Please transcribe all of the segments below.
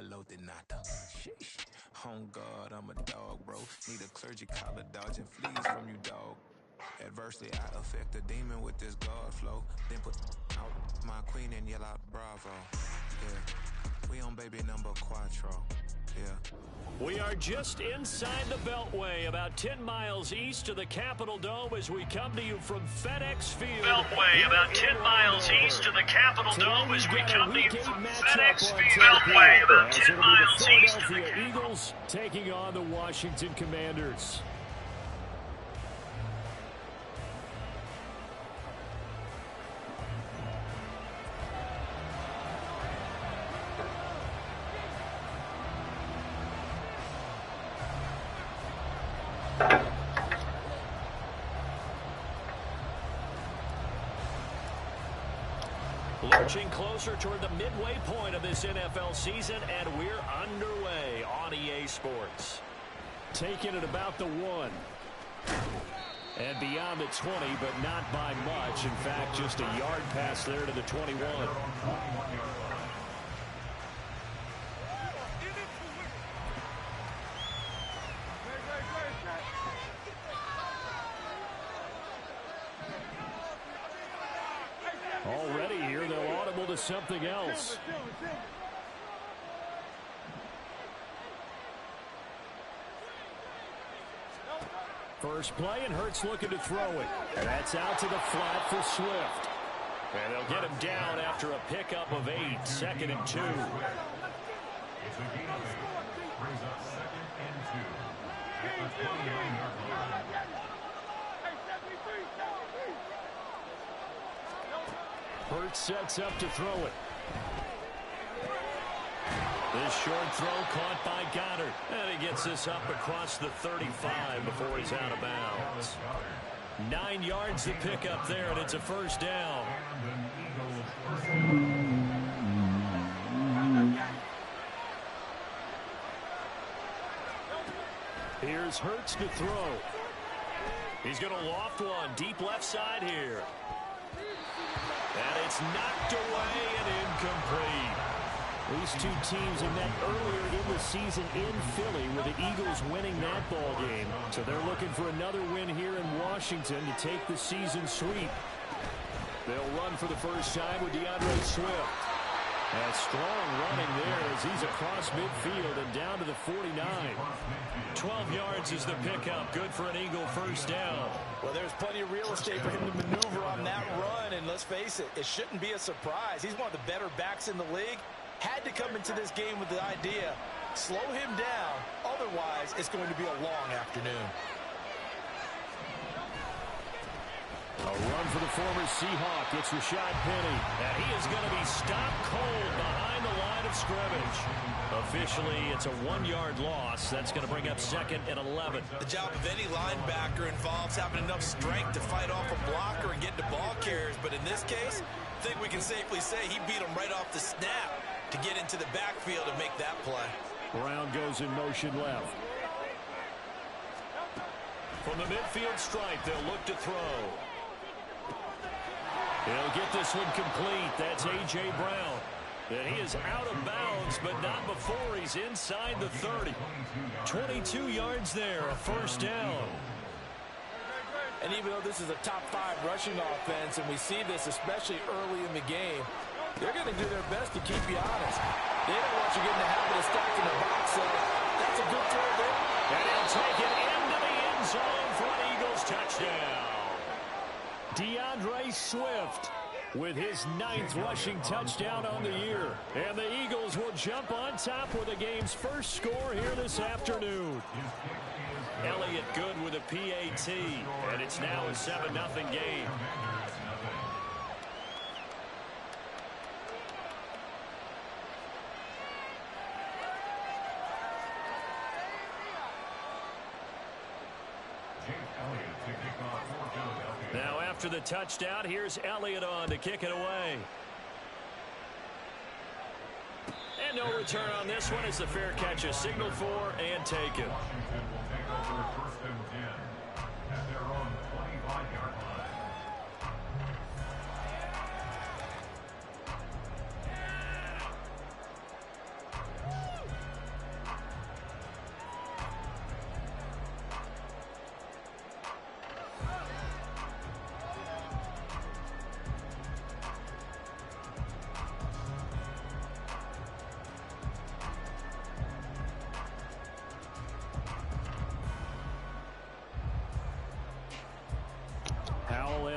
Alotinata. Sheesh. On God, I'm a dog, bro. Need a clergy collar, dodging fleas from you, dog. Adversely, I affect a demon with this God flow. Then put out my queen and yell out bravo. Yeah, we on baby number quattro. Yeah. We are just inside the Beltway, about 10 miles east of the Capitol Dome as we come to you from FedEx Field. Beltway, about 10 miles east of the Capitol Dome as we come to you from FedEx Field. Beltway, about 10 miles east of the Philadelphia Eagles taking on the Washington Commanders. Lurching closer toward the midway point of this NFL season, and we're underway on EA Sports. Taking it about the 1. And beyond the 20, but not by much. In fact, just a yard pass there to the 21. Already here, they'll audible to something else. First play, and Hurts looking to throw it. And that's out to the flat for Swift. And they'll get him down after a pickup of 8, 2nd and 2. Hurts sets up to throw it. This short throw caught by Goddard. And he gets this up across the 35 before he's out of bounds. 9 yards to pick up there, and it's a first down. Here's Hurts to throw. He's going to loft one deep left side here. And it's knocked away and incomplete. These two teams have met earlier in the season in Philly with the Eagles winning that ball game. So they're looking for another win here in Washington to take the season sweep. They'll run for the first time with DeAndre Swift. And strong running there as he's across midfield and down to the 49. 12 yards is the pickup. Good for an Eagle first down. Well, there's plenty of real estate for him to maneuver on that run. And let's face it, it shouldn't be a surprise. He's one of the better backs in the league. Had to come into this game with the idea, slow him down. Otherwise, it's going to be a long afternoon. A run for the former Seahawk. It's Rashad Penny. And he is going to be stopped cold behind the line of scrimmage. Officially, it's a 1-yard loss. That's going to bring up 2nd and 11. The job of any linebacker involves having enough strength to fight off a blocker and get to ball carriers. But in this case, I think we can safely say he beat him right off the snap to get into the backfield and make that play. Brown goes in motion left. From the midfield stripe, they'll look to throw. He'll get this one complete. That's A.J. Brown. And he is out of bounds, but not before he's inside the 30. 22 yards there, a first down. And even though this is a top 5 rushing offense, and we see this especially early in the game, they're going to do their best to keep you honest. They don't want you getting the habit of stacking the box, so that's a good throw there. And he'll take it into the end zone for an Eagles touchdown. DeAndre Swift with his 9th rushing touchdown on the year. And the Eagles will jump on top with the game's first score here this afternoon. Elliott good with a PAT, and it's now a 7-0 game. Now after the touchdown, here's Elliott on to kick it away. And no return on this one. It's the fair catch is signaled for and taken.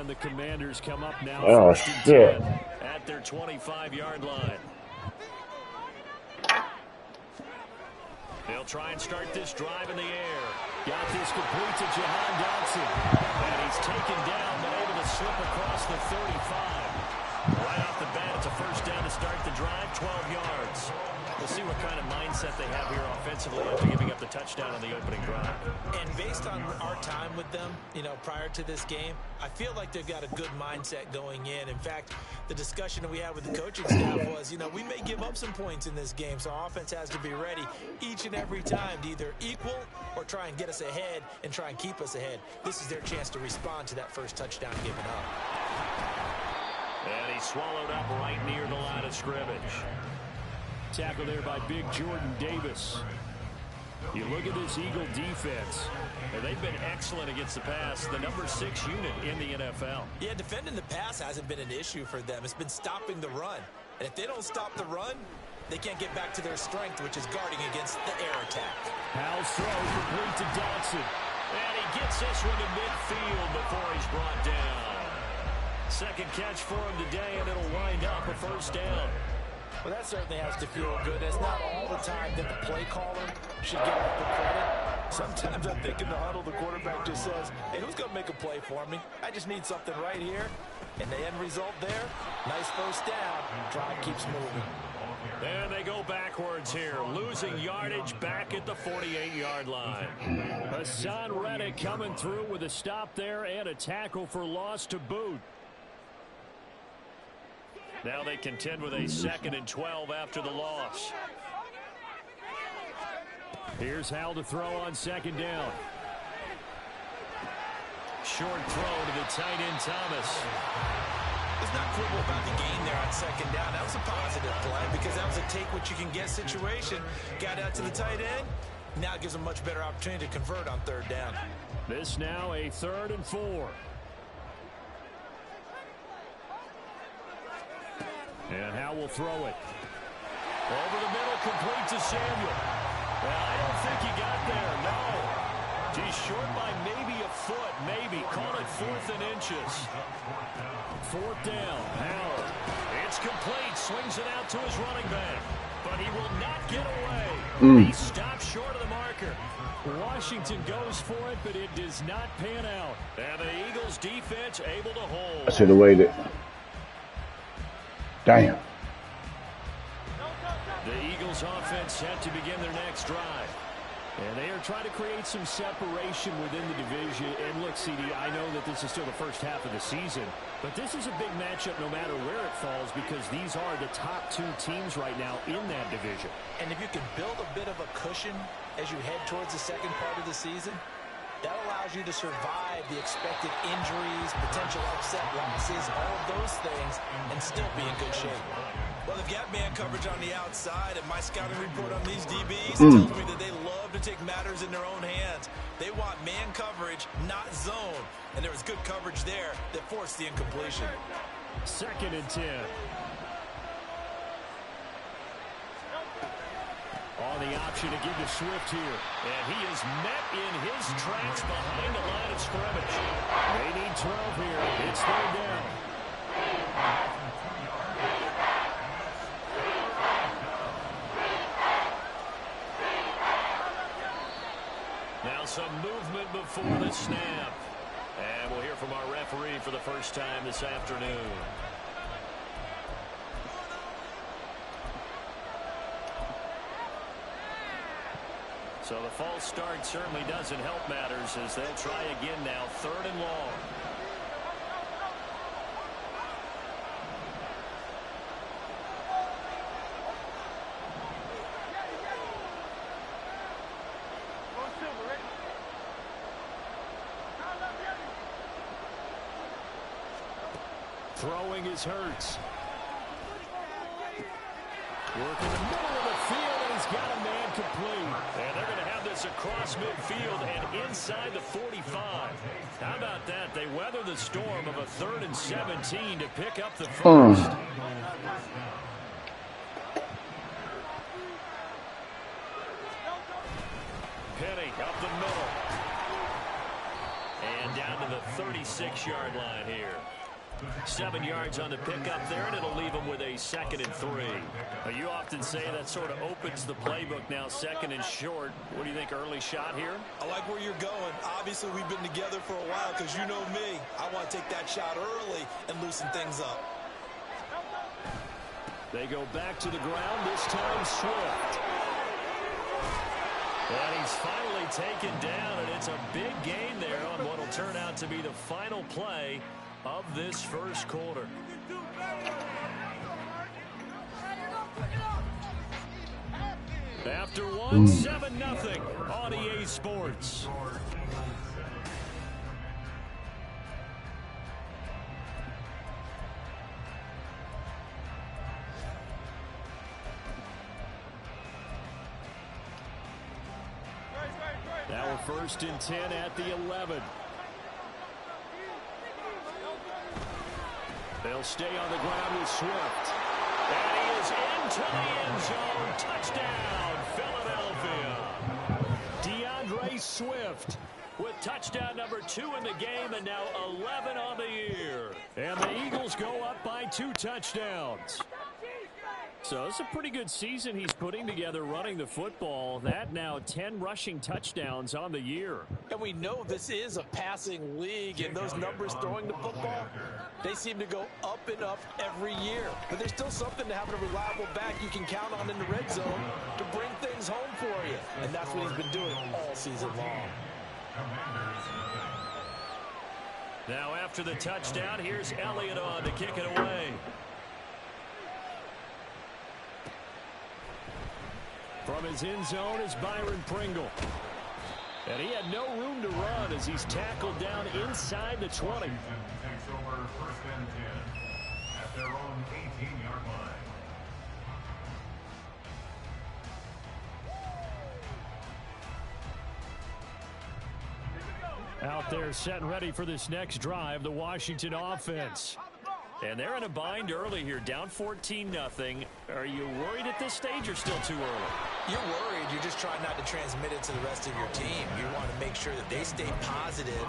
And the Commanders come up now Oh, first and shit. 10 at their 25-yard line. They'll try and start this drive in the air. Got this complete to Jahan Dotson. And he's taken down, but able to slip across the 35. Right off the bat, it's a first down to start the drive, 12 yards. We'll see what kind of mindset they have here offensively after giving up the touchdown on the opening drive. And based on our time with them, prior to this game, I feel like they've got a good mindset going in. In fact, the discussion that we had with the coaching staff was, we may give up some points in this game, so our offense has to be ready each and every time to either equal or try and get us ahead and try and keep us ahead. This is their chance to respond to that first touchdown given up. And he's swallowed up right near the line of scrimmage. Tackle there by Big Jordan Davis. You look at this Eagle defense, and they've been excellent against the pass, the number 6 unit in the NFL. Yeah, defending the pass hasn't been an issue for them. It's been stopping the run. And if they don't stop the run, they can't get back to their strength, which is guarding against the air attack. Howell's throw complete to Dotson. And he gets this one to midfield before he's brought down. Second catch for him today, and it'll wind up a first down. Well, that certainly has to feel good. It's not all the time that the play caller should get all the credit. Sometimes I think in the huddle, the quarterback just says, hey, who's going to make a play for me? I just need something right here. And the end result there, nice first down. Drive keeps moving. And they go backwards here, losing yardage back at the 48-yard line. Hassan Reddick coming through with a stop there and a tackle for loss to boot. Now they contend with a 2nd and 12 after the loss. Here's Howell to throw on 2nd down. Short throw to the tight end Thomas. Let's not quibble about the gain there on 2nd down. That was a positive play because that was a take-what-you-can-get situation. Got out to the tight end. Now it gives them a much better opportunity to convert on 3rd down. This now a 3rd and 4. And Howell will throw it. Over the middle, complete to Samuel. Well, I don't think he got there, no. He's short by maybe a foot, maybe. Call it 4th and inches. 4th down, Howell. It's complete, swings it out to his running back. But he will not get away. He stops short of the marker. Washington goes for it, but it does not pan out. And the Eagles defense able to hold. I should have waited. Damn. The Eagles offense set to begin their next drive. And they are trying to create some separation within the division. And look, CD, I know that this is still the first half of the season, but this is a big matchup no matter where it falls because these are the top 2 teams right now in that division. And if you can build a bit of a cushion as you head towards the second part of the season, that allows you to survive the expected injuries, potential upset losses, all of those things, and still be in good shape. Well, they've got man coverage on the outside, and my scouting report on these DBs tells me that they love to take matters in their own hands. They want man coverage, not zone. And there was good coverage there that forced the incompletion. 2nd and 10. On the option to give to Swift here. And he is met in his tracks behind the line of scrimmage. They need 12 here. It's 3rd down. Now some movement before the snap. And we'll hear from our referee for the first time this afternoon. So the false start certainly doesn't help matters as they'll try again now, 3rd and long. Throwing is Hurts. Working the middle of the field, and he's got a man complete. And they're going to have this across midfield and inside the 45. How about that? They weather the storm of a 3rd and 17 to pick up the first. Penny up the middle. And down to the 36 6-yard line here. 7 yards on the pickup there, and it'll leave them with a 2nd and 3. You often say that sort of opens the playbook now, 2nd and short. What do you think, early shot here? I like where you're going. Obviously, we've been together for a while because you know me. I want to take that shot early and loosen things up. They go back to the ground, this time Swift. And he's finally taken down, and it's a big gain there on what will turn out to be the final play of this first quarter. After one, 7-0 on EA Sports. Now we're 1st and 10 at the 11. They'll stay on the ground with Swift. And he is into the end zone. Touchdown, Philadelphia. DeAndre Swift with touchdown number 2 in the game, and now 11 on the year. And the Eagles go up by 2 touchdowns. So it's a pretty good season he's putting together running the football. That now 10 rushing touchdowns on the year. And we know this is a passing league, and those numbers throwing the football, they seem to go up and up every year. But there's still something to having a reliable back you can count on in the red zone to bring things home for you. And that's what he's been doing all season long. Now after the touchdown, here's Elliott on to kick it away. From his end zone is Byron Pringle. And he had no room to run as he's tackled down inside the 20. Takes over 1st and 10 at their own 18-yard line. Out there set and ready for this next drive, the Washington offense. And they're in a bind early here, down 14-0. Are you worried at this stage or still too early? You're worried. You're just trying not to transmit it to the rest of your team. You want to make sure that they stay positive,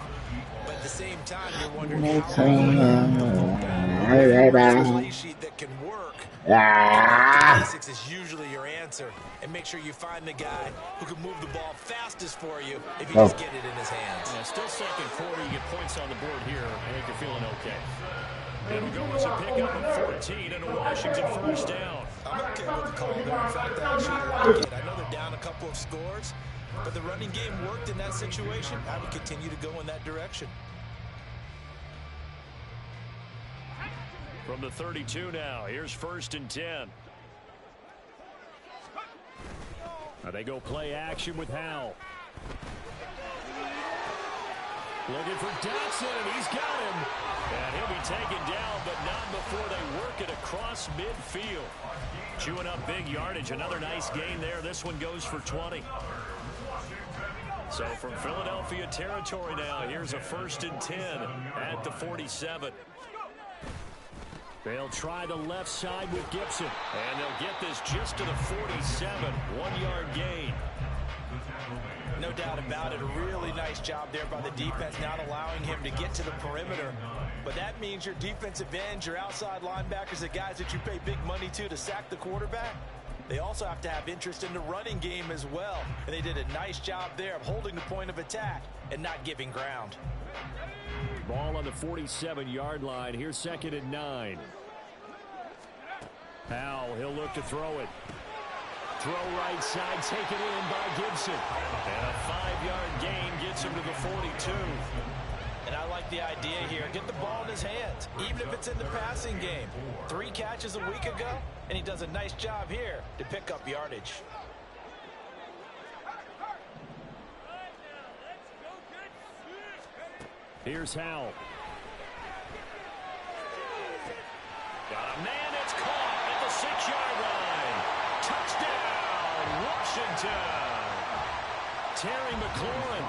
but at the same time, you're wondering how a play sheet that can work. Basics is usually your answer, and make sure you find the guy who can move the ball fastest for you if you just get it in his hands. Yeah, still 2nd quarter. You get points on the board here. I think you're feeling okay. It'll go as a pickup of 14 and a Washington 1st down. I'm okay with the call there. In fact, I actually like it. I know they're down a couple of scores, but the running game worked in that situation. I would continue to go in that direction. From the 32 now, here's 1st and 10. Now they go play action with Howell. Looking for Dotson, and he's got him. And he'll be taken down, but not before they work it across midfield. Chewing up big yardage. Another nice gain there. This one goes for 20. So from Philadelphia territory now, here's a 1st and 10 at the 47. They'll try the left side with Gibson. And they'll get this just to the 47. 1-yard gain. No doubt about it. A really nice job there by the defense, not allowing him to get to the perimeter. But that means your defensive ends, your outside linebackers, the guys that you pay big money to sack the quarterback, they also have to have interest in the running game as well. And they did a nice job there of holding the point of attack and not giving ground. Ball on the 47-yard line. Here's 2nd and 9. Howell, he'll look to throw it. Throw right side, taken in by Gibson. And a 5-yard gain gets him to the 42. And I like the idea here. Get the ball in his hands, even if it's in the passing game. 3 catches a week ago, and he does a nice job here to pick up yardage. Here's Howell. Got a man, it's caught at the 6-yard line. Touchdown, Washington. Terry McLaurin,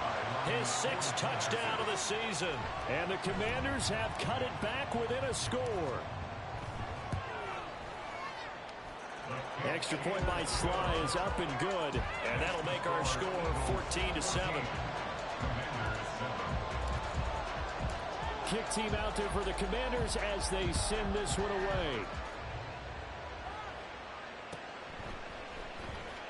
his 6th touchdown of the season. And the Commanders have cut it back within a score. Extra point by Sly is up and good. And that'll make our score 14-7. kick team out there for the Commanders as they send this one away.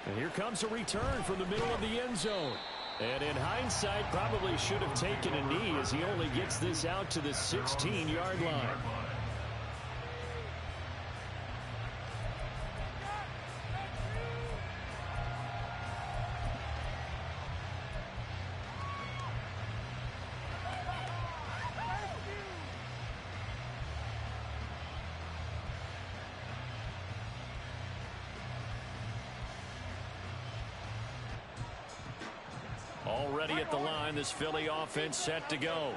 And here comes a return from the middle of the end zone. And in hindsight, probably should have taken a knee as he only gets this out to the 16-yard line. Already at the line, this Philly offense set to go.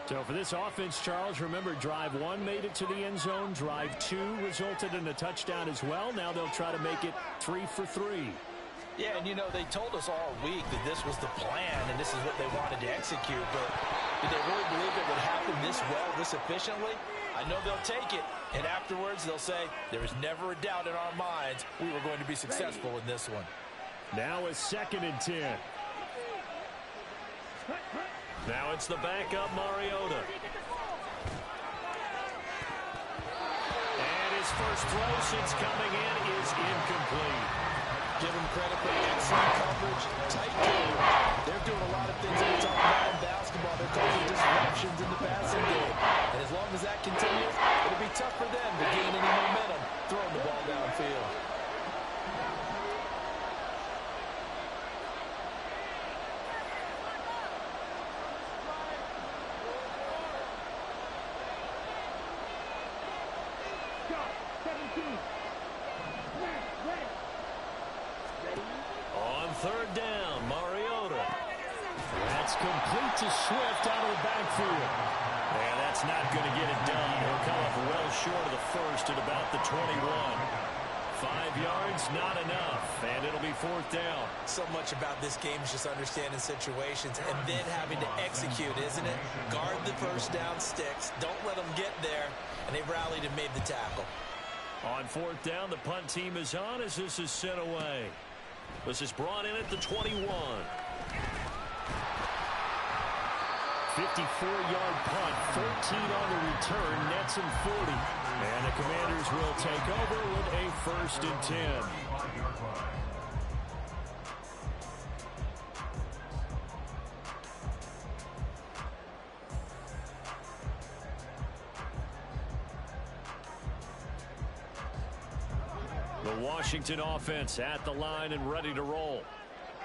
So for this offense, Charles, remember, drive 1 made it to the end zone. Drive 2 resulted in a touchdown as well. Now they'll try to make it 3 for 3. Yeah, and you know, they told us all week that this was the plan and this is what they wanted to execute. But did they really believe it would happen this well, this efficiently? I know they'll take it, and afterwards they'll say, there was never a doubt in our minds we were going to be successful in this one. Now a 2nd and 10. Now it's the backup, Mariota. And his first throw since coming in is incomplete. Give him credit for excellent coverage, tight game. They're doing a lot of things that we talk about in basketball. They're causing disruptions in the passing game. And as long as that continues, it'll be tough for them to gain any momentum throwing the ball downfield. On 3rd down, Mariota. That's complete to Swift out of the backfield. And that's not going to get it done. He'll come up well short of the first at about the 21. 5 yards, not enough, and it'll be 4th down. So much about this game is just understanding situations and then having to execute, isn't it? Guard the first down sticks. Don't let them get there, and they've rallied and made the tackle. On 4th down, the punt team is on as this is sent away. This is brought in at the 21. 54-yard punt, 14 on the return, nets him 40. And the Commanders will take over with a 1st and 10. The Washington offense at the line and ready to roll.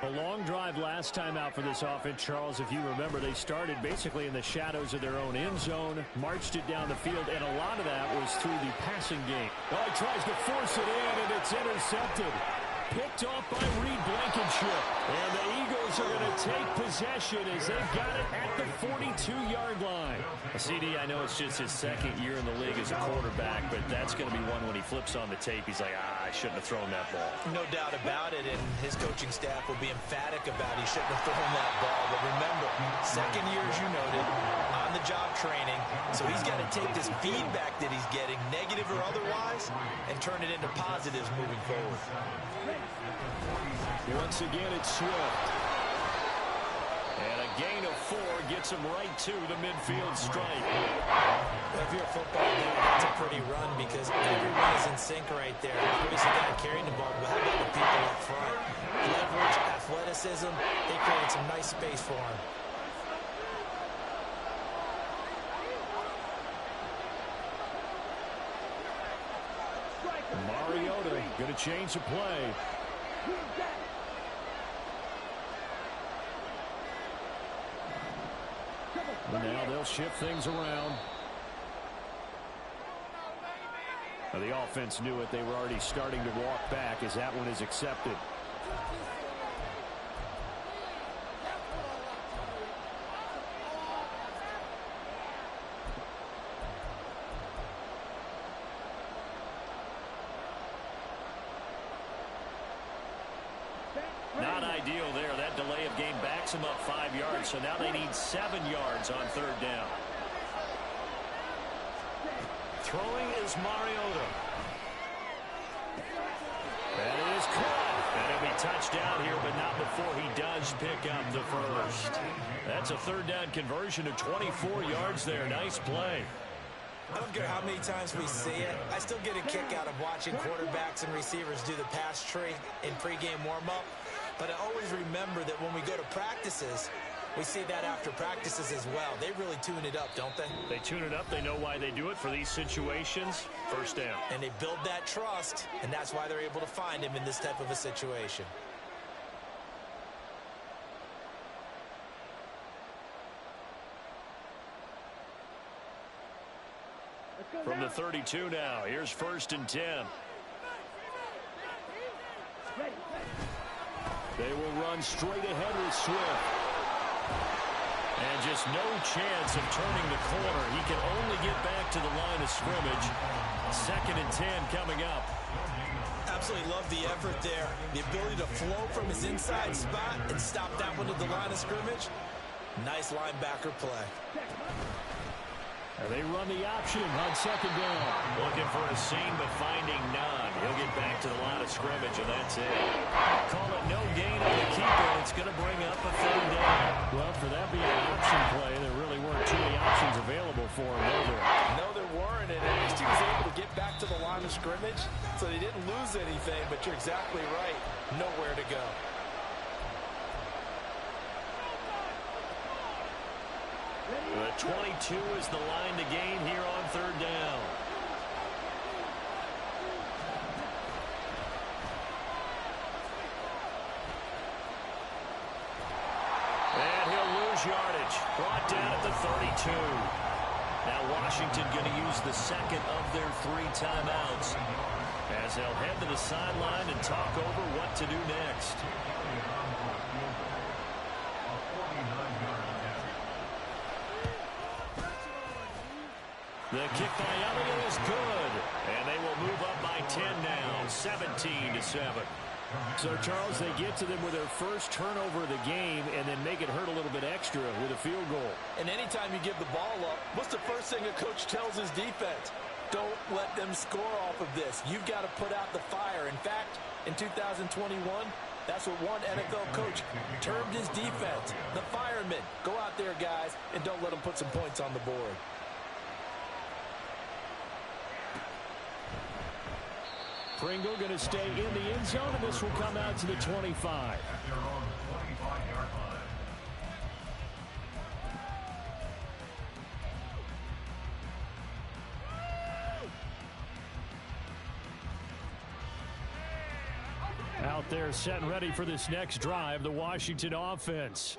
A long drive last time out for this offense, Charles. If you remember, they started basically in the shadows of their own end zone, marched it down the field, and a lot of that was through the passing game. Well, he tries to force it in, and it's intercepted. Picked off by Reed Blankenship. And the Eagles are going to take possession as they've got it at the 42-yard line. CD, I know it's just his 2nd year in the league as a quarterback, but that's going to be one when he flips on the tape. He's like, I shouldn't have thrown that ball. No doubt about it, and his coaching staff will be emphatic about he shouldn't have thrown that ball. But remember, 2nd year, as you noted, on-the-job training. So he's got to take this feedback that he's getting, negative or otherwise, and turn it into positives moving forward. Once again, it's Swift. And a gain of 4 gets him right to the midfield stripe. Well, if you're a football guy, that's a pretty run because everyone is in sync right there. Obviously, the guy carrying the ball, but how about the people up front? Leverage, athleticism, they created some nice space for him. Mariota going to change the play. Now they'll shift things around. Now the offense knew it. They were already starting to walk back as that one is accepted. Not ideal there. That delay of game backs them up 5 yards, so now they need 7 yards on 3rd down. Throwing is Mariota. That is caught. And he'll be touchdown here, but not before he does pick up the first. That's a third down conversion of 24 yards there. Nice play. I don't care how many times we see it. I still get a kick out of watching quarterbacks and receivers do the pass tree in pregame warm-up. But I always remember that when we go to practices, we see that after practices as well. They really tune it up, don't they? They tune it up. They know why they do it for these situations. First down. And they build that trust, and that's why they're able to find him in this type of a situation. From the 32 now, here's 1st and 10. They will run straight ahead with Swift. And just no chance of turning the corner. He can only get back to the line of scrimmage. 2nd and 10 coming up. Absolutely love the effort there. The ability to flow from his inside spot and stop that one at the line of scrimmage. Nice linebacker play. And they run the option on 2nd down. Looking for a seam, but finding none. He'll get back to the line of scrimmage, and that's it. Call it no gain on the keeper. It's going to bring up a 3rd down. Well, for that being an option play, there really weren't too many options available for him, were there? No, there weren't, and at least he was able to get back to the line of scrimmage, so they didn't lose anything, but you're exactly right. Nowhere to go. The 22 is the line to gain here on 3rd down. And he'll lose yardage. Brought down at the 32. Now Washington going to use the 2nd of their 3 timeouts as they'll head to the sideline and talk over what to do next. The kick by Elliott is good. And they will move up by 10 now, 17-7. So, Charles, they get to them with their first turnover of the game and then make it hurt a little bit extra with a field goal. And anytime you give the ball up, what's the first thing a coach tells his defense? Don't let them score off of this. You've got to put out the fire. In fact, in 2021, that's what one NFL coach termed his defense. The firemen. Go out there, guys, and don't let them put some points on the board. Pringle going to stay in the end zone, and this will come out to the 25. Out there set and ready for this next drive, the Washington offense.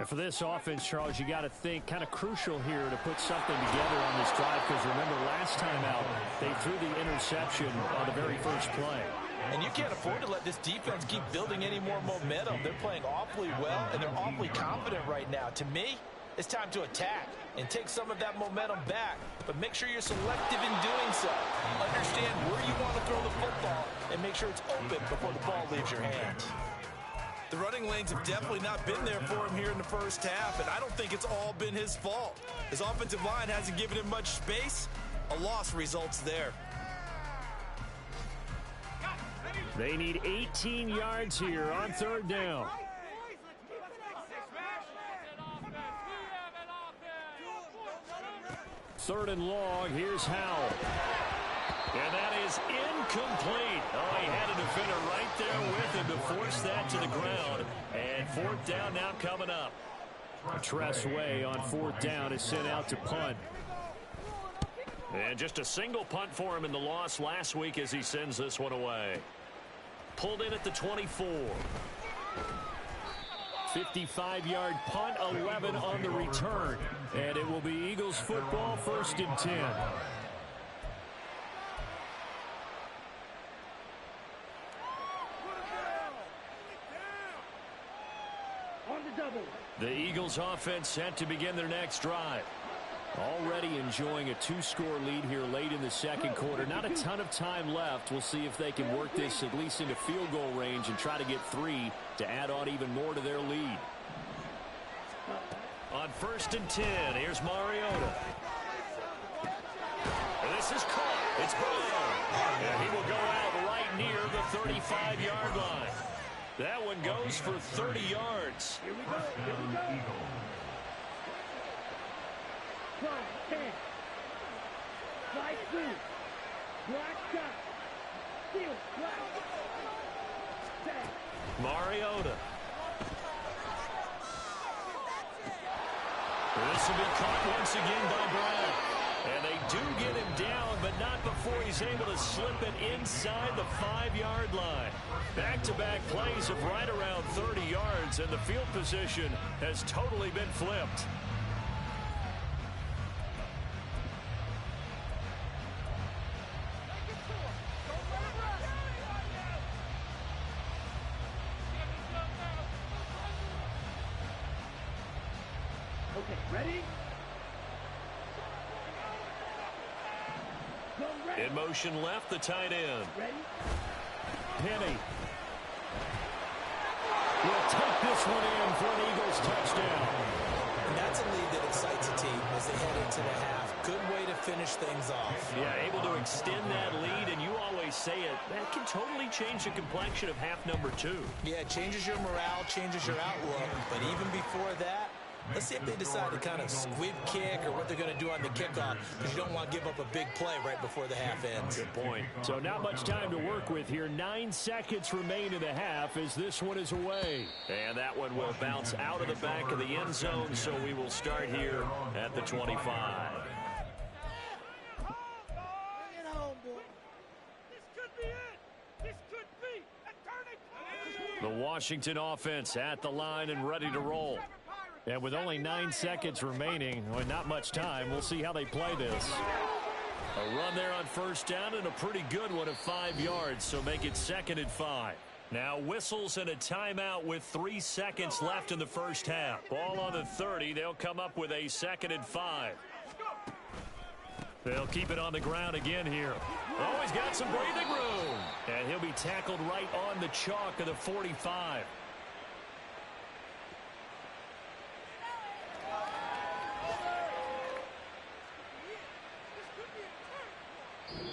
And for this offense, Charles, you got to think kind of crucial here to put something together on this drive, because remember last time out, they threw the interception on the very first play. And you can't afford to let this defense keep building any more momentum. They're playing awfully well, and they're awfully confident right now. To me, it's time to attack and take some of that momentum back, but make sure you're selective in doing so. Understand where you want to throw the football and make sure it's open before the ball leaves your hands. The running lanes have definitely not been there for him here in the first half, and I don't think it's all been his fault. His offensive line hasn't given him much space. A loss results there. They need 18 yards here on 3rd down. 3rd and long. Here's Howell. And that is incomplete. Oh, he had a defender right there with him to force that to the ground. And 4th down now coming up. Tress Way on 4th down is sent out to punt. And just a single punt for him in the loss last week as he sends this one away. Pulled in at the 24. 55-yard punt, 11 on the return. And it will be Eagles football, 1st and 10. The Eagles offense set to begin their next drive. Already enjoying a 2-score lead here late in the 2nd quarter. Not a ton of time left. We'll see if they can work this at least into field goal range and try to get 3 to add on even more to their lead. On 1st and 10, here's Mariota. And this is caught. It's Brown. And he will go out right near the 35-yard line. That one goes for 30 yards. Here we go. Here we go. Crumz, 10. Slide through. Black shot. Steal. Black. 10. Mariota. This will be caught once again by Brown. And they do get him down, but not before he's able to slip it inside the 5-yard line. Back-to-back plays of right around 30 yards, and the field position has totally been flipped. Okay, ready? Go ready. In motion left, the tight end. Ready? Penny will take this one in for an Eagles touchdown. And that's a lead that excites a team as they head into the half. Good way to finish things off. Yeah, able to extend that lead, and you always say it, that can totally change the complexion of half number 2. Yeah, it changes your morale, changes your outlook. But even before that, let's see if they decide to kind of squib kick or what they're going to do on the kickoff, because you don't want to give up a big play right before the half ends. Good point. So not much time to work with here. 9 seconds remain in the half as this one is away. And that one will bounce out of the back of the end zone, so we will start here at the 25. The Washington offense at the line and ready to roll. And with only 9 seconds remaining, well, not much time, we'll see how they play this. A run there on first down and a pretty good one of 5 yards, so make it 2nd and 5. Now whistles and a timeout with 3 seconds left in the first half. Ball on the 30. They'll come up with a 2nd and 5. They'll keep it on the ground again here. Oh, he's got some breathing room. And he'll be tackled right on the chalk of the 45.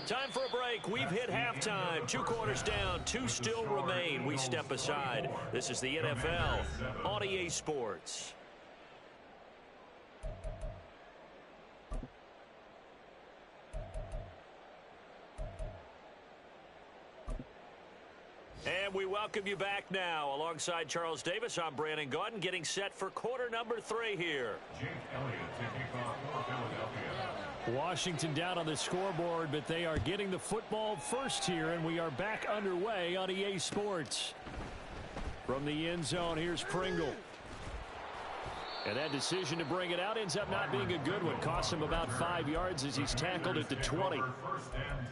Time for a break. We've hit halftime. 2 quarters down, 2 still remain. We step aside. This is the NFL on EA Sports. And we welcome you back now. Alongside Charles Davis, I'm Brandon Gaudin, getting set for quarter number 3 here. Jake Elliott taking off for Philadelphia. Washington down on the scoreboard, but they are getting the football first here, and we are back underway on EA Sports. From the end zone, here's Pringle. And that decision to bring it out ends up not being a good one. Costs him about 5 yards as he's tackled at the 20. First and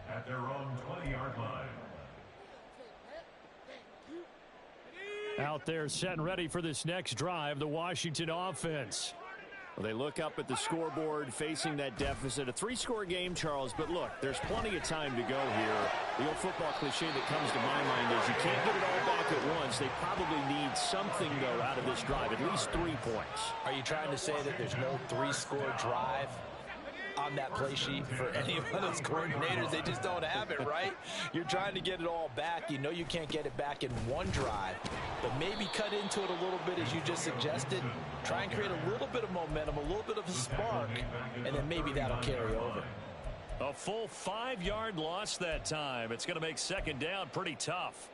10 at their own 20-yard line. Out there set and ready for this next drive, the Washington offense. Well, they look up at the scoreboard facing that deficit. A 3-score game, Charles, but look, there's plenty of time to go here. The old football cliche that comes to my mind is you can't get it all back at once. They probably need something, though, out of this drive, at least 3 points. Are you trying to say that there's no 3-score drive on that play sheet for any of those coordinators? They just don't have it, right? You're trying to get it all back. You know you can't get it back in one drive, but maybe cut into it a little bit as you just suggested. Try and create a little bit of momentum, a little bit of a spark, and then maybe that'll carry over. A full 5-yard loss that time. It's going to make second down pretty tough.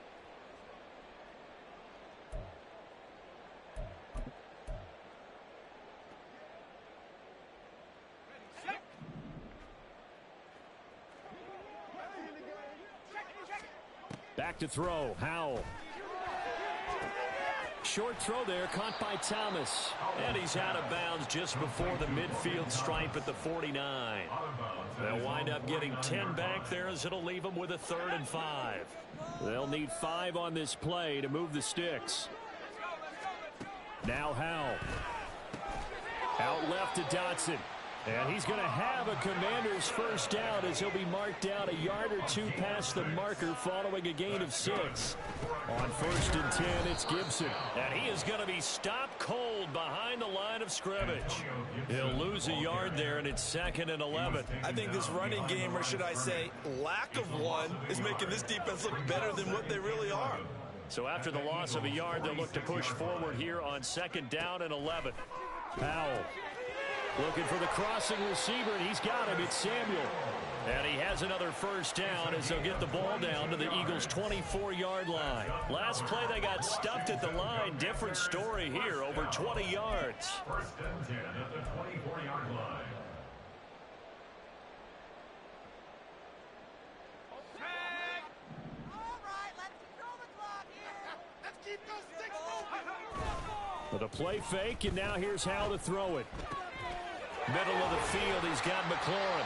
Back to throw, Howell. Short throw there, caught by Thomas. And he's out of bounds just before the midfield stripe at the 49. They'll wind up getting 10 back there as it'll leave them with a 3rd and 5. They'll need 5 on this play to move the sticks. Now Howell. Out left to Dotson. And he's going to have a Commander's first down as he'll be marked down a yard or 2 past the marker following a gain of 6. On 1st and 10, it's Gibson. And he is going to be stopped cold behind the line of scrimmage. He'll lose a yard there, and it's 2nd and 11. I think this running game, or should I say lack of one, is making this defense look better than what they really are. So after the loss of a yard, they'll look to push forward here on 2nd down and 11. Powell looking for the crossing receiver, and he's got him. It's Samuel. And he has another 1st down as they'll get the ball down to the Eagles' 24-yard line. Last play, they got stuffed at the line. Different story here, over 20 yards. 1st and 10 at the 24-yard line. With a play fake, and now here's how to throw it. Middle of the field, he's got McLaurin.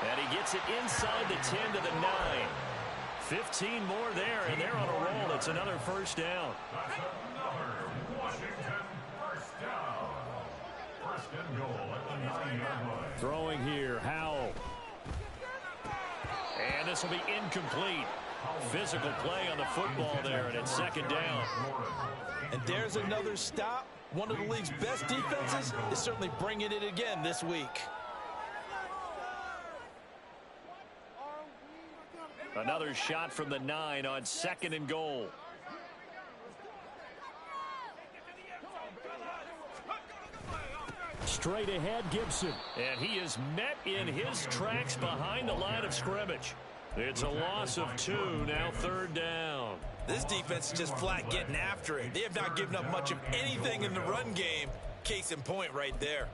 And he gets it inside the 10 to the 9. 15 more there, and they're on a roll. It's another 1st down. That's another Washington 1st down. 1st and goal at the 9-yard line. Throwing here, Howell. And this will be incomplete. Physical play on the football there, and it's 2nd down. And there's another stop. One of the league's best defenses is certainly bringing it again this week. Another shot from the 9 on 2nd and goal. Straight ahead, Gibson. And he is met in his tracks behind the line of scrimmage. It's a loss of 2, now 3rd down. This defense is just flat getting after it. They have not given up much of anything in the run game. Case in point right there.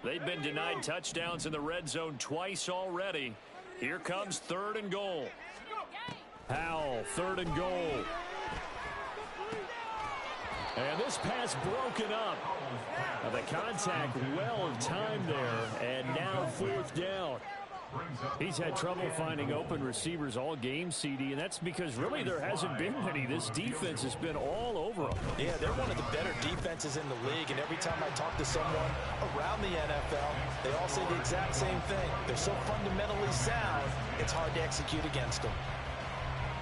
They've been denied touchdowns in the red zone twice already. Here comes 3rd and goal. Howell, 3rd and goal. And this pass broken up. Now the contact well timed there, and now 4th down. He's had trouble finding open receivers all game, CD, and that's because really there hasn't been many. This defense has been all over them. Yeah, they're one of the better defenses in the league, and every time I talk to someone around the NFL, they all say the exact same thing. They're so fundamentally sound, it's hard to execute against them.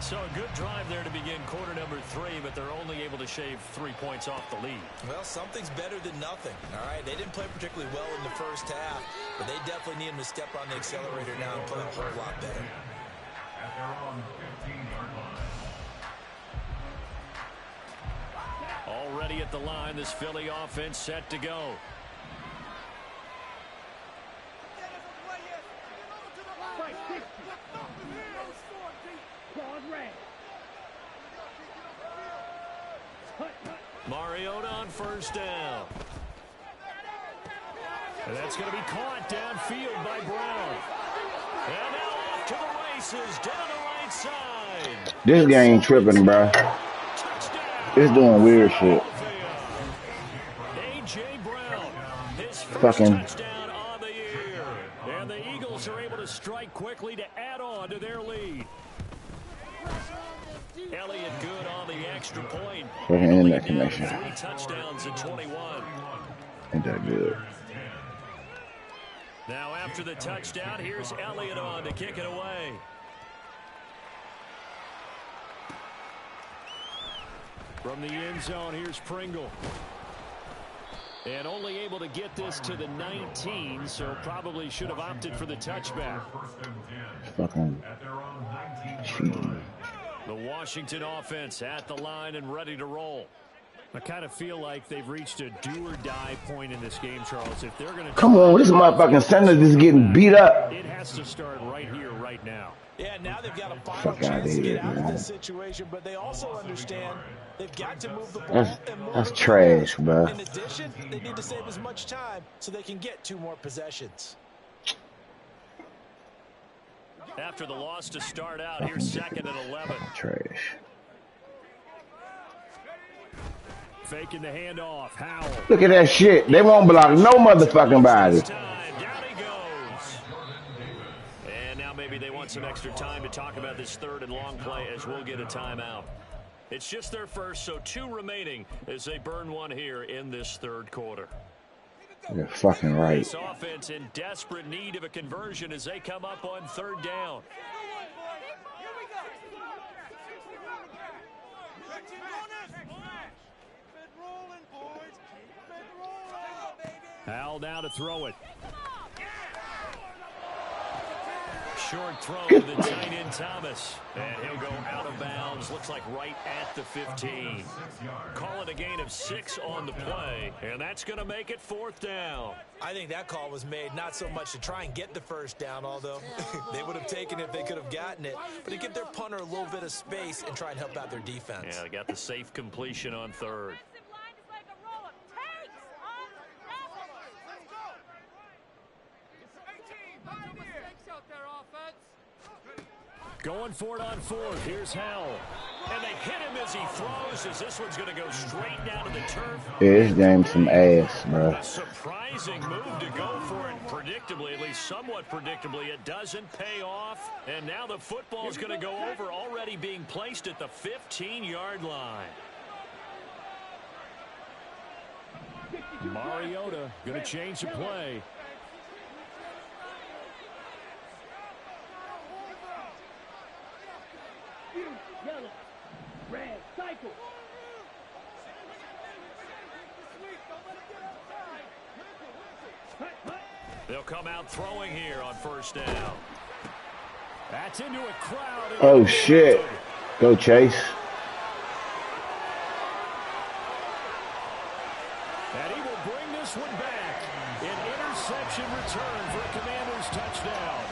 So a good drive there to begin quarter number 3, but they're only able to shave 3 points off the lead. Well, something's better than nothing, all right? They didn't play particularly well in the 1st half, but they definitely need them to step on the accelerator now and play a whole lot better. At their own 15-yard line. Already at the line, this Philly offense set to go. Mariota on 1st down. And that's going to be caught downfield by Brown. And now off to the races down the right side. This game tripping, bro. It's doing weird shit. A.J. Brown, his first Fucking touchdown on the year. And the Eagles are able to strike quickly to add on to their lead. Elliott good on the extra point. internet connection. 3 touchdowns in 21. Ain't that good. Now after the touchdown, here's Elliott on to kick it away. From the end zone, here's Pringle. And only able to get this to the 19, so probably should have opted for the touchback. Fucking cheating. The Washington offense at the line and ready to roll. I kind of feel like they've reached a do-or-die point in this game, Charles. If they're going to come on, this motherfucking center is getting beat up. It has to start right here, right now. Yeah, now they've got a final chance to get out of this situation, but they also understand they've got to move the ball. That's trash, bro. In addition, they need to save as much time so they can get 2 more possessions. After the loss to start out, here's 2nd and 11. Trash. Faking the handoff. Howell. Look at that shit. They won't block no motherfucking body. Down he goes. And now maybe they want some extra time to talk about this 3rd and long play as we'll get a timeout. It's just their first, so 2 remaining as they burn 1 here in this 3rd quarter. You're fucking right. This offense in desperate need of a conversion as they come up on 3rd down. Howell now to throw it. short throw to the tight end Thomas. And he'll go out of bounds. Looks like right at the 15. Call it a gain of 6 on the play. And that's going to make it 4th down. I think that call was made not so much to try and get the first down, although they would have taken it if they could have gotten it, but to give their punter a little bit of space and try and help out their defense. Yeah, they got the safe completion on 3rd. Going for it on 4th. Here's Howell. And they hit him as he throws, as this one's going to go straight down to the turf. Yeah, this game's some ass, bro. A surprising move to go for it predictably, at least somewhat predictably. It doesn't pay off. And now the football is going to go over, already being placed at the 15-yard line. Mariota going to change the play. Yellow, red, cycle. They'll come out throwing here on 1st down. That's into a crowd. Oh, shit. Go, Chase. And he will bring this one back. An interception return for a Commanders touchdown.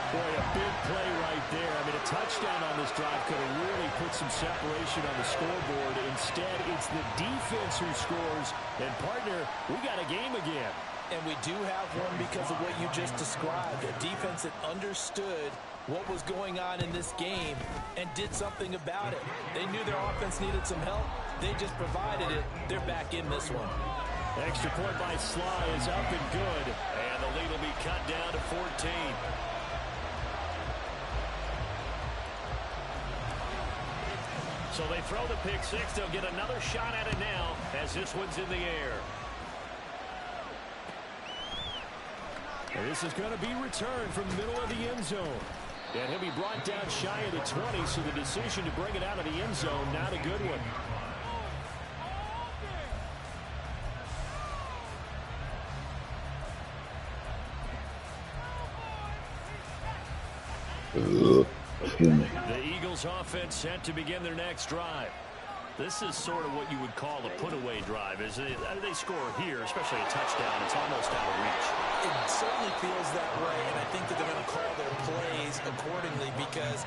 Boy, a big play right there. I mean, a touchdown on this drive could have really put some separation on the scoreboard. Instead, it's the defense who scores. And, partner, we got a game again. And we do have one because of what you just described. A defense that understood what was going on in this game and did something about it. They knew their offense needed some help. They just provided it. They're back in this one. Extra point by Sly is up and good. And the lead will be cut down to 14. So they throw the pick 6. They'll get another shot at it now as this one's in the air. And this is going to be returned from the middle of the end zone. And he'll be brought down shy of the 20, so the decision to bring it out of the end zone, not a good one. The Eagles offense set to begin their next drive. This is sort of what you would call a put-away drive. As they score here, especially a touchdown, it's almost out of reach. It certainly feels that way, and I think that they're going to call their plays accordingly because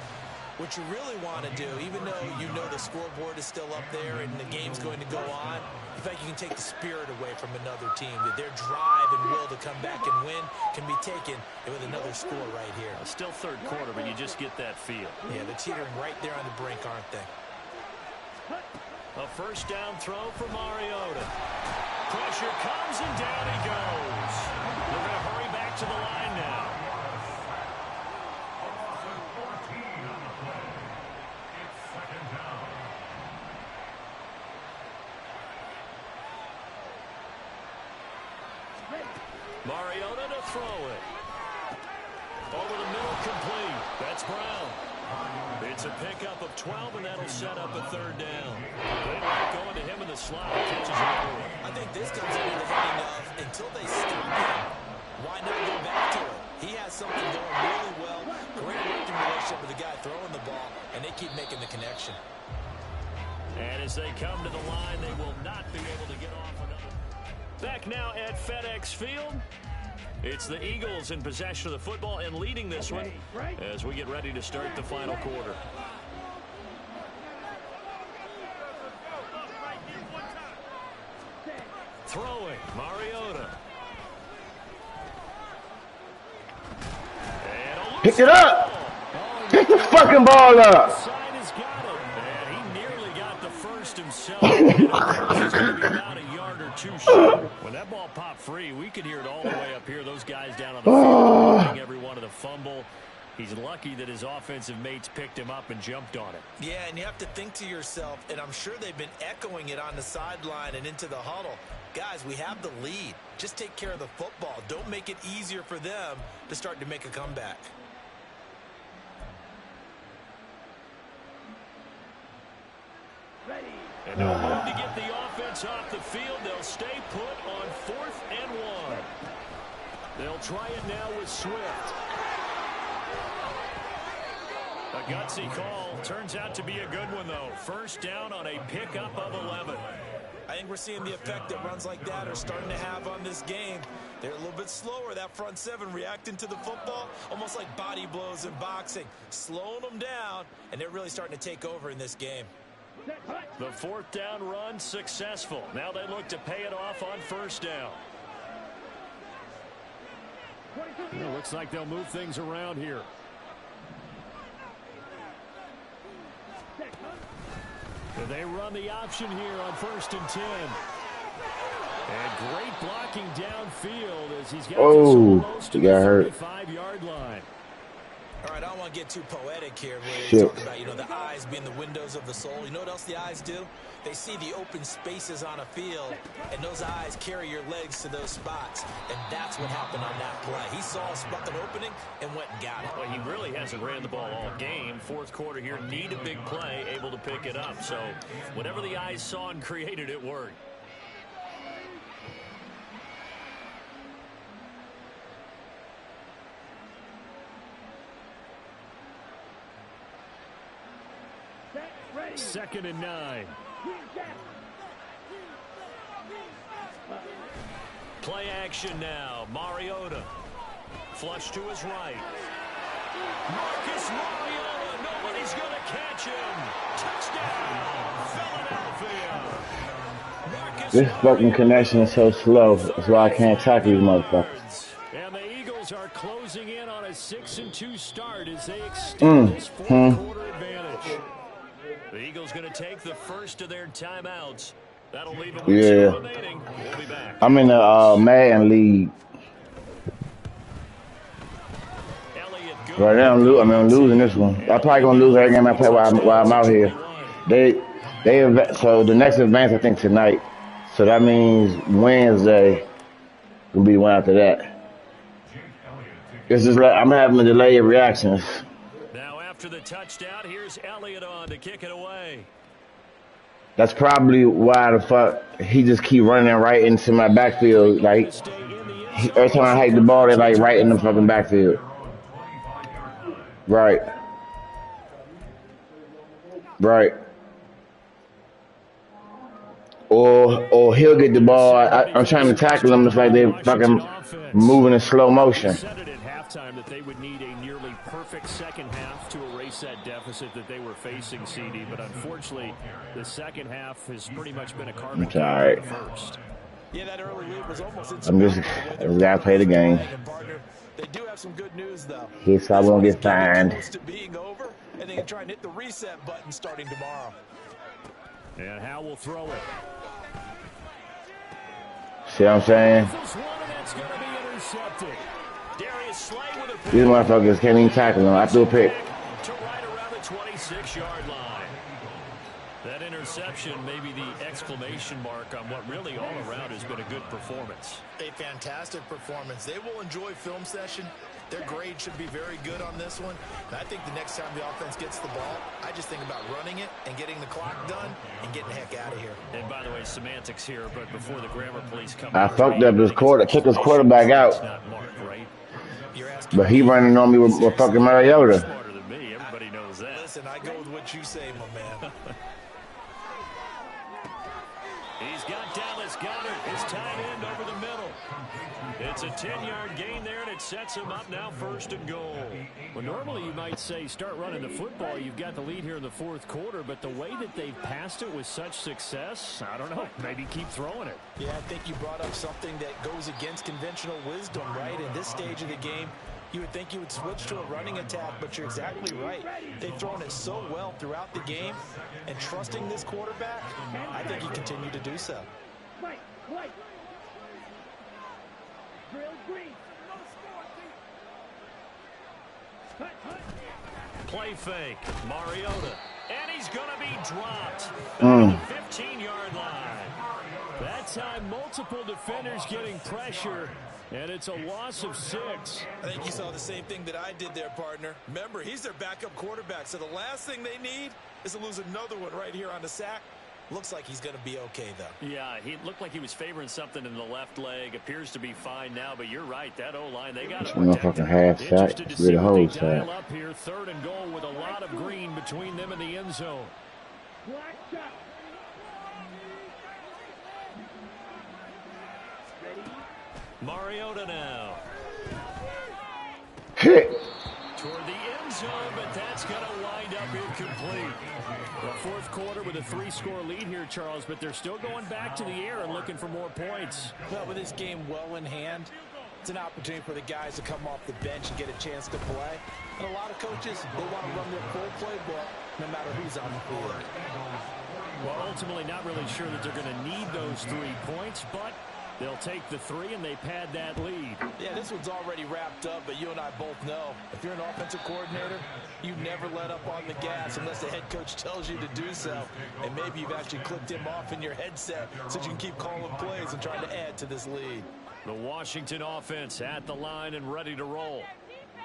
what you really want to do, even though you know the scoreboard is still up there and the game's going to go on, in fact, you can take the spirit away from another team. That their drive and will to come back and win can be taken with another score right here. Still 3rd quarter, but you just get that feel. Yeah, they're teetering right there on the brink, aren't they? A 1st down throw for Mariota. Pressure comes and down he goes. They're going to hurry back to the line now. Mariota to throw it. Over the middle, complete. That's Brown. It's a pickup of 12, and that'll set up a 3rd down. They like going to him in the slot. Catches another one. I think this comes into the meaning of until they stop him, why not go back to it? He has something going really well. Great working relationship with the guy throwing the ball, and they keep making the connection. And as they come to the line, they will not be able to get off another. Back now at FedEx Field. It's the Eagles in possession of the football and leading this one as we get ready to start the final quarter. Throwing, Mariota. Pick it up! Pick the fucking ball up! Side has got it. And he nearly got the first himself. It's going to be about a yard or two short. When that ball popped free, we could hear it all the way up here. Those guys down on the field getting every one of the fumble. He's lucky that his offensive mates picked him up and jumped on it. Yeah, and you have to think to yourself, and I'm sure they've been echoing it on the sideline and into the huddle. Guys, we have the lead. Just take care of the football. Don't make it easier for them to start to make a comeback. Ready. And no room to get the offense off the field. They'll stay put on 4th and 1. They'll try it now with Swift. A gutsy call. Turns out to be a good one, though. First down on a pickup of 11. I think we're seeing the effect that runs like that are starting to have on this game. They're a little bit slower, that front seven, reacting to the football, almost like body blows in boxing, slowing them down, and they're really starting to take over in this game. The fourth down run successful. Now they look to pay it off on first down. It looks like they'll move things around here. They run the option here on 1st and 10. And great blocking downfield as he's got almost to the 35-yard line. All right, I don't want to get too poetic here. We're talking about, the eyes being the windows of the soul. You know what else the eyes do? They see the open spaces on a field, and those eyes carry your legs to those spots. And that's what happened on that play. He saw an opening and went and got it. Well, he really hasn't ran the ball all game. Fourth quarter here, need a big play, able to pick it up. So whatever the eyes saw and created, it worked. Second and 9. Play action now. Mariota. Flush to his right. Marcus Mariota. Nobody's going to catch him. Touchdown, Philadelphia. This fucking connection is so slow. That's why I can't tackle these motherfuckers. And the Eagles are closing in on a 6-2 start as they extend this fourth quarter advantage. The Eagles going to take the first of their timeouts. That'll leave them with 2 remaining. We'll be back. I'm in the Madden league. Right now, I'm losing this one. I'm probably gonna lose every game I play while I'm out here. So the next advance I think tonight. So that means Wednesday will be the one after that. It's just like I'm having a delay of reactions. Now after the touchdown, here's Elliott on to kick it away. That's probably why the fuck he just keep running right into my backfield. Like every time I hike the ball, they're like right in the fucking backfield. Right. Or he'll get the ball. I'm trying to tackle him. It's like they're fucking moving in slow motion. Said it at halftime that they would need a nearly perfect second half to erase that deficit that they were facing, CD. But unfortunately, the second half has pretty much been a carbon copy of the first. Yeah, that early lead was almost I'm just gotta play the game. They do have some good news, though. He's probably gonna get fined. To being over, and they can try and hit the reset button starting tomorrow. And Howe will throw it. See what I'm saying? These motherfuckers can't even tackle him. I threw a pick. To right around the 26-yard line. That interception may be the exclamation mark on what really all around has been a good performance. A fantastic performance. They will enjoy film session. Their grade should be very good on this one. And I think the next time the offense gets the ball, I just think about running it and getting the clock done and getting the heck out of here. And by the way, semantics here, but before the grammar police come I fucked up his took his quarterback out. Not marked, right? But he running on me with fucking Mariota. Smarter than me. Everybody knows that. Listen, I go with what you say, my man. He's got Dallas Goedert, his tight end, over the middle. It's a 10-yard gain there, and it sets him up now 1st and goal. Well, normally you might say start running the football. You've got the lead here in the fourth quarter, but the way that they've passed it with such success, I don't know, maybe keep throwing it. Yeah, I think you brought up something that goes against conventional wisdom, right? In this stage of the game, you would think you would switch to a running attack, but you're exactly right. They've thrown it so well throughout the game, and trusting this quarterback, I think you continue to do so. Play fake, Mariota, and he's going to be dropped on the 15-yard line. That time, multiple defenders getting pressure, and it's a loss of 6. I think you saw the same thing that I did there, partner. Remember, he's their backup quarterback, so the last thing they need is to lose another one right here on the sack. Looks like he's going to be okay, though. Yeah, he looked like he was favoring something in the left leg. Appears to be fine now, but you're right. That O-line, they got to protect him. Half sack. Interested to see Really what whole they dial sack. up here. 3rd and goal with a lot of green between them and the end zone. Black shot. Mariota now. Hit. Toward the end zone, but that's going to wind up incomplete. The 4th quarter with a 3-score lead here, Charles, but they're still going back to the air and looking for more points. Well, with this game well in hand, it's an opportunity for the guys to come off the bench and get a chance to play. And a lot of coaches, they want to run their full playbook no matter who's on the field. Well, ultimately not really sure that they're going to need those 3 points, but they'll take the 3 and they pad that lead. Yeah, this one's already wrapped up, but you and I both know if you're an offensive coordinator, you never let up on the gas unless the head coach tells you to do so. And maybe you've actually clicked him off in your headset so you can keep calling plays and trying to add to this lead. The Washington offense at the line and ready to roll.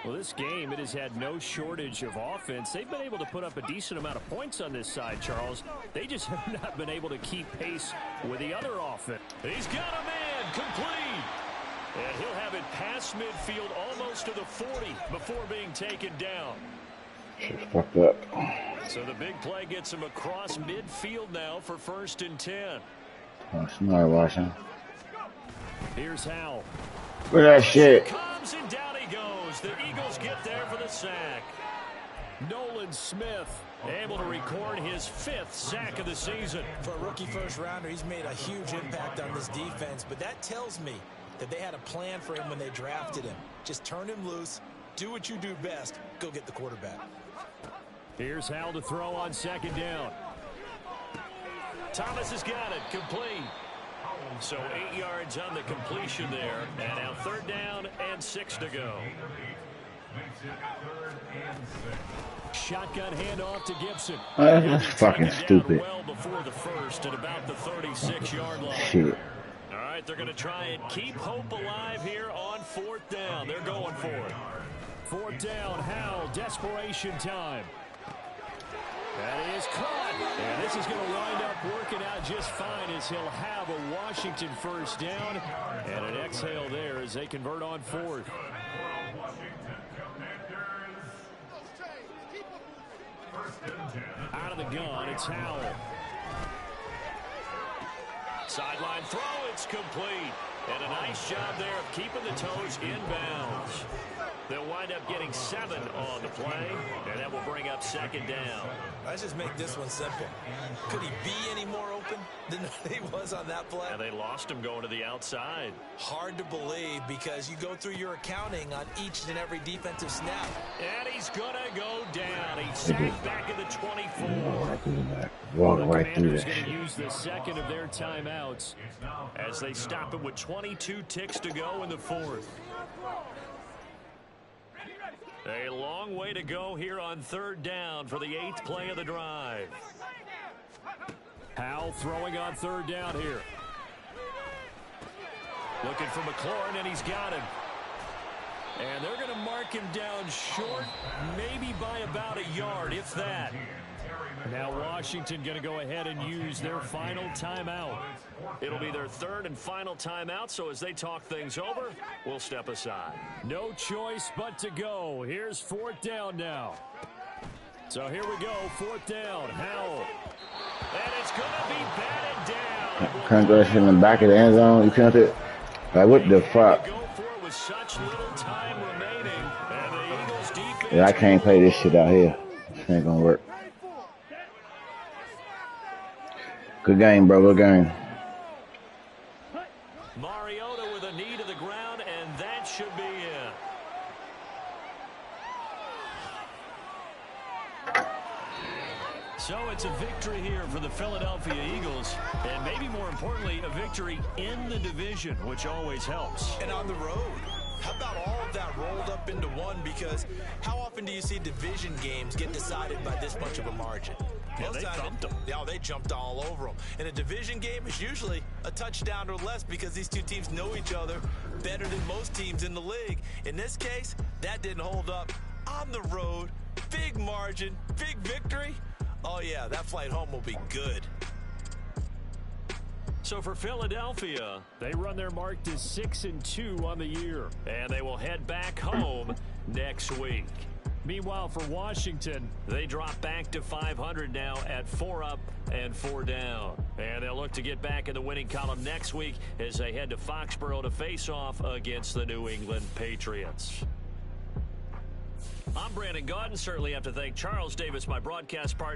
Well, this game, it has had no shortage of offense. They've been able to put up a decent amount of points on this side, Charles. They just have not been able to keep pace with the other offense. He's got a man complete. And he'll have it past midfield almost to the 40 before being taken down. Shit fucked up. So the big play gets him across midfield now for 1st and 10. Oh, smart watching. Here's Howell. Look at that shit. Comes and down he goes. The Eagles get there for the sack. Nolan Smith able to record his 5th sack of the season. For a rookie first-rounder, he's made a huge impact on this defense, but that tells me that they had a plan for him when they drafted him. Just turn him loose, do what you do best, go get the quarterback. Here's Howell to throw on 2nd down. Thomas has got it, complete. So 8 yards on the completion there, and now 3rd down and 6 to go. Shotgun handoff to Gibson. That's fucking stupid. Well before the 1st at about the 36-yard line. Shit. All right, they're going to try and keep hope alive here on 4th down. They're going for it. 4th down, Howell, desperation time. That is caught. And this is going to wind up working out just fine as he'll have a Washington 1st down. And an exhale there as they convert on 4th. Out of the gun, it's Howell. Sideline throw, it's complete. And a nice job there of keeping the toes inbounds. They'll wind up getting 7 on the play, and that will bring up 2nd down. Let's just make this one simple. Could he be any more open than he was on that play? And they lost him going to the outside. Hard to believe because you go through your accounting on each and every defensive snap. And he's going to go down. He's sacked back in the 24. Walk right through Commander's that going to shit. use the 2nd of their timeouts as they stop it with 22 ticks to go in the 4th. A long way to go here on 3rd down for the 8th play of the drive. Howell throwing on 3rd down here. Looking for McLaurin, and he's got him. And they're going to mark him down short, maybe by about a yard, if that. Now Washington going to go ahead and use their final timeout. It'll be their 3rd and final timeout, so as they talk things over, we'll step aside. No choice but to go. Here's 4th down now. So here we go, 4th down, Howell. And it's going to be batted down. Couldn't go in the back of the end zone. You couldn't it? Like, what the fuck? Go for it with such little time remaining. And the Eagles defense. Yeah, I can't play this shit out here. This ain't gonna work. Good game, bro. Good game. Mariota with a knee to the ground, and that should be it. So it's a victory here for the Philadelphia Eagles, and maybe more importantly, a victory in the division, which always helps. And on the road. How about all of that rolled up into one? Because how often do you see division games get decided by this much of a margin? Yeah, they thumped them. Yeah, they jumped all over them. And a division game is usually a touchdown or less because these two teams know each other better than most teams in the league. In this case, that didn't hold up. On the road, big margin, big victory. Oh, yeah, that flight home will be good. So for Philadelphia, they run their mark to 6-2 on the year. And they will head back home next week. Meanwhile, for Washington, they drop back to 500 now at 4 up and 4 down. And they'll look to get back in the winning column next week as they head to Foxborough to face off against the New England Patriots. I'm Brandon Gaudin. Certainly have to thank Charles Davis, my broadcast partner.